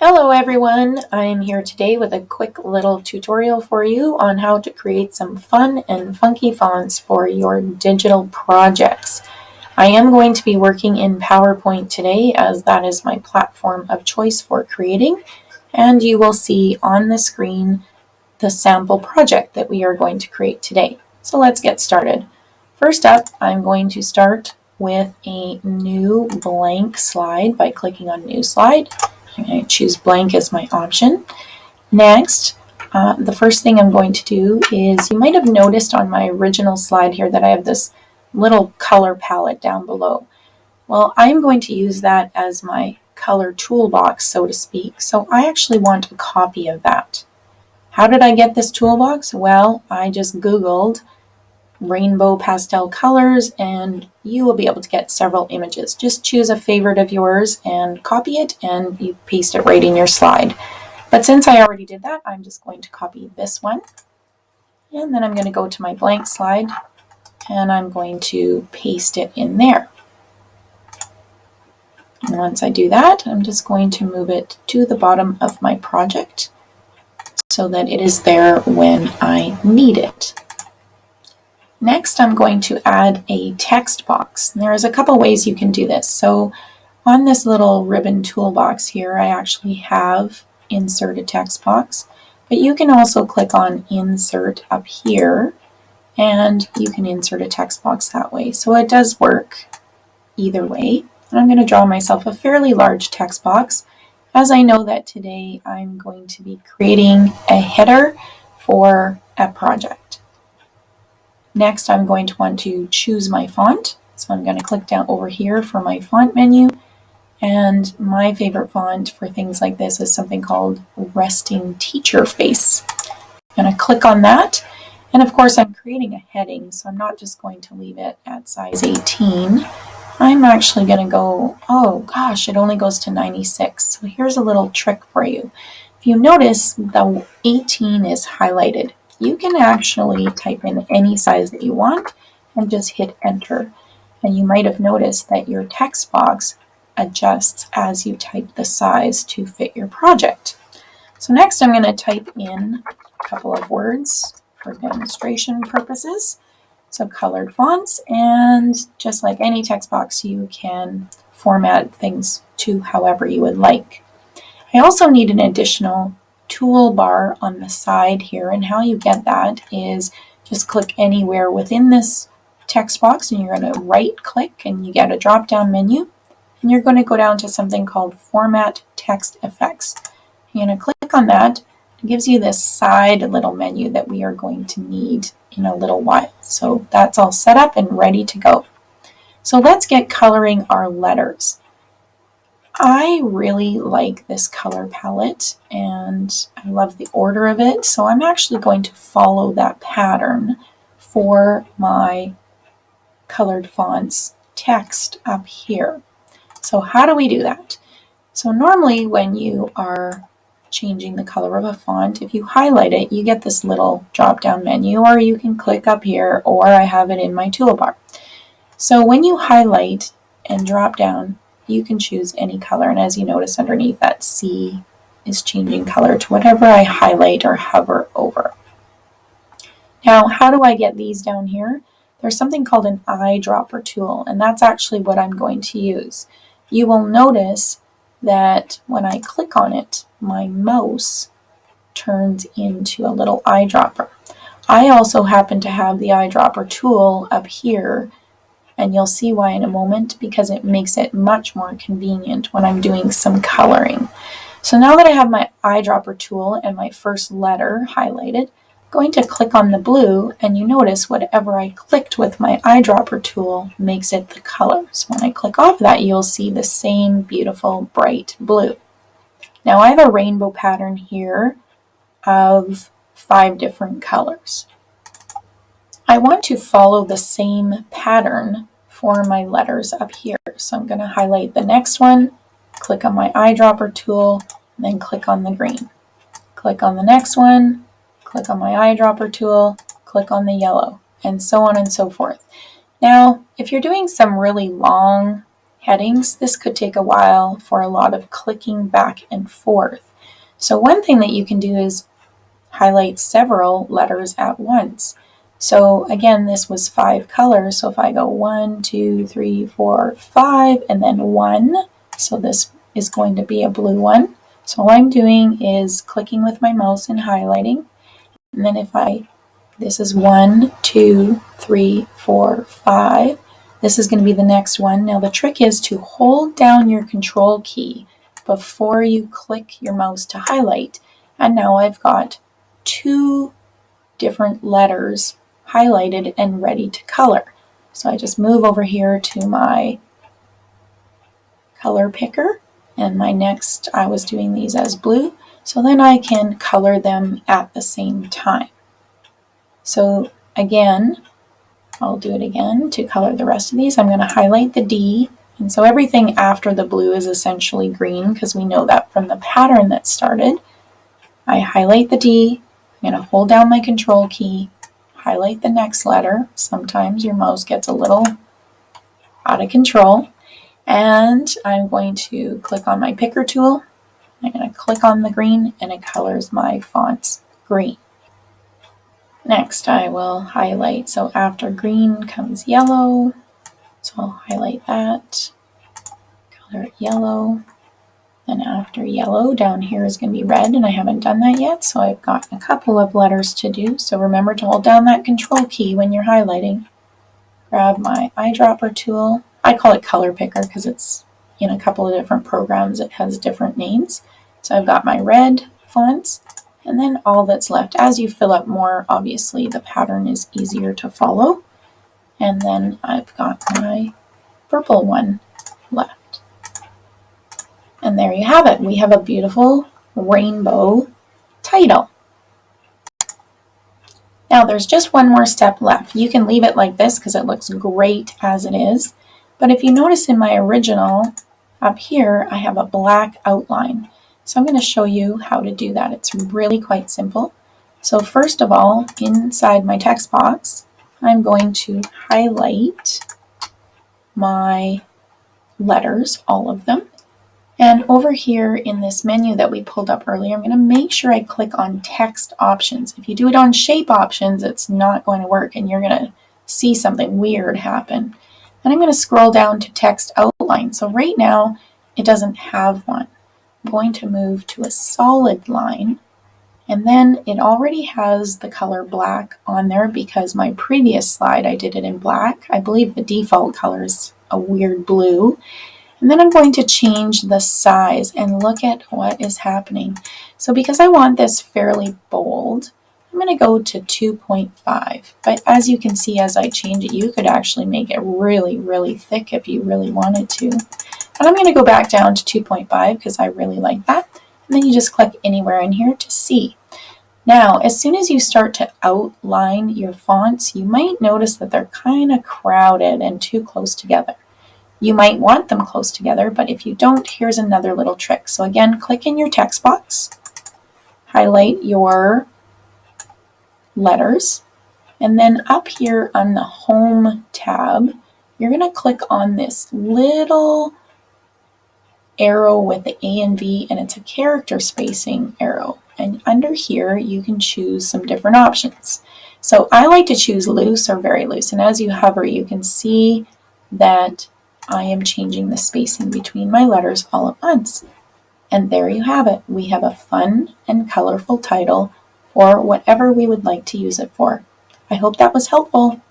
Hello everyone, I'm here today with a quick little tutorial for you on how to create some fun and funky fonts for your digital projects. I am going to be working in PowerPoint today as that is my platform of choice for creating, and you will see on the screen the sample project that we are going to create today. So let's get started. First up, I'm going to start with a new blank slide by clicking on New Slide. I'm going to choose blank as my option. Next, the first thing I'm going to do is, you might have noticed on my original slide here that I have this little color palette down below. Well, I'm going to use that as my color toolbox, so to speak. So I actually want a copy of that. How did I get this toolbox? Well, I just Googled rainbow pastel colors and you will be able to get several images. Just choose a favorite of yours and copy it and you paste it right in your slide. But since I already did that, I'm just going to copy this one. And then I'm going to go to my blank slide and I'm going to paste it in there. And once I do that, I'm just going to move it to the bottom of my project so that it is there when I need it. Next, I'm going to add a text box. And there's a couple ways you can do this. So on this little ribbon toolbox here, I actually have insert a text box, but you can also click on insert up here and you can insert a text box that way. So it does work either way. And I'm going to draw myself a fairly large text box as I know that today I'm going to be creating a header for a project. Next, I'm going to want to choose my font. So I'm going to click down over here for my font menu. And my favorite font for things like this is something called Resting Teacher Face. I'm going to click on that. And of course, I'm creating a heading, so I'm not just going to leave it at size 18. I'm actually going to go, oh gosh, it only goes to 96. So here's a little trick for you. If you notice, the 18 is highlighted. You can actually type in any size that you want and just hit enter. And you might have noticed that your text box adjusts as you type the size to fit your project. So next I'm going to type in a couple of words for demonstration purposes. So colored fonts, and just like any text box, you can format things to however you would like. I also need an additional toolbar on the side here, and how you get that is just click anywhere within this text box and you're going to right click and you get a drop down menu and you're going to go down to something called Format Text Effects. You're going to click on that. It gives you this side little menu that we are going to need in a little while. So that's all set up and ready to go. So let's get coloring our letters. I really like this color palette and I love the order of it, so I'm actually going to follow that pattern for my colored fonts text up here. So how do we do that? So normally when you are changing the color of a font, if you highlight it, you get this little drop down menu, or you can click up here, or I have it in my toolbar. So when you highlight and drop down, you can choose any color, and as you notice underneath, that C is changing color to whatever I highlight or hover over. Now, how do I get these down here? There's something called an eyedropper tool, and that's actually what I'm going to use. You will notice that when I click on it, my mouse turns into a little eyedropper. I also happen to have the eyedropper tool up here, and you'll see why in a moment, because it makes it much more convenient when I'm doing some coloring. So now that I have my eyedropper tool and my first letter highlighted, I'm going to click on the blue, and you notice whatever I clicked with my eyedropper tool makes it the color. So when I click off that, you'll see the same beautiful bright blue. Now I have a rainbow pattern here of 5 different colors. I want to follow the same pattern for my letters up here. So I'm going to highlight the next one, click on my eyedropper tool, and then click on the green. Click on the next one, click on my eyedropper tool, click on the yellow, and so on and so forth. Now, if you're doing some really long headings, this could take a while for a lot of clicking back and forth. So one thing that you can do is highlight several letters at once. So again, this was 5 colors. So if I go 1, 2, 3, 4, 5, and then 1, so this is going to be a blue one. So all I'm doing is clicking with my mouse and highlighting. And then this is 1, 2, 3, 4, 5. This is going to be the next one. Now the trick is to hold down your control key before you click your mouse to highlight. And now I've got 2 different letters highlighted and ready to color. So I just move over here to my color picker, and I was doing these as blue, so then I can color them at the same time. So again, I'll do it again to color the rest of these. I'm going to highlight the D, and so everything after the blue is essentially green because we know that from the pattern that started. I highlight the D, I'm going to hold down my control key, highlight the next letter. Sometimes your mouse gets a little out of control. And I'm going to click on my picker tool. I'm going to click on the green and it colors my fonts green. Next I will highlight, so after green comes yellow. So I'll highlight that, color it yellow. Then after yellow, down here is going to be red, and I haven't done that yet, so I've got a couple of letters to do. So remember to hold down that control key when you're highlighting. Grab my eyedropper tool. I call it color picker because it's in a couple of different programs. It has different names. So I've got my red fonts, and then all that's left. As you fill up more, obviously the pattern is easier to follow. And then I've got my purple one left. And there you have it. We have a beautiful rainbow title. Now there's just one more step left. You can leave it like this because it looks great as it is. But if you notice in my original, up here, I have a black outline. So I'm going to show you how to do that. It's really quite simple. So first of all, inside my text box, I'm going to highlight my letters, all of them. And over here in this menu that we pulled up earlier, I'm going to make sure I click on text options. If you do it on shape options, it's not going to work and you're going to see something weird happen. And I'm going to scroll down to text outline. So right now it doesn't have one. I'm going to move to a solid line, and then it already has the color black on there because my previous slide I did it in black. I believe the default color is a weird blue. And then I'm going to change the size and look at what is happening. So because I want this fairly bold, I'm going to go to 2.5. But as you can see, as I change it, you could actually make it really, really thick if you really wanted to. And I'm going to go back down to 2.5 because I really like that. And then you just click anywhere in here to see. Now, as soon as you start to outline your fonts, you might notice that they're kind of crowded and too close together. You might want them close together, but if you don't, here's another little trick. So again, click in your text box, highlight your letters, and then up here on the Home tab, you're going to click on this little arrow with the A and V, and it's a character spacing arrow. And under here, you can choose some different options. So I like to choose loose or very loose, and as you hover, you can see that I am changing the spacing between my letters all at once. And there you have it. We have a fun and colorful title for whatever we would like to use it for. I hope that was helpful.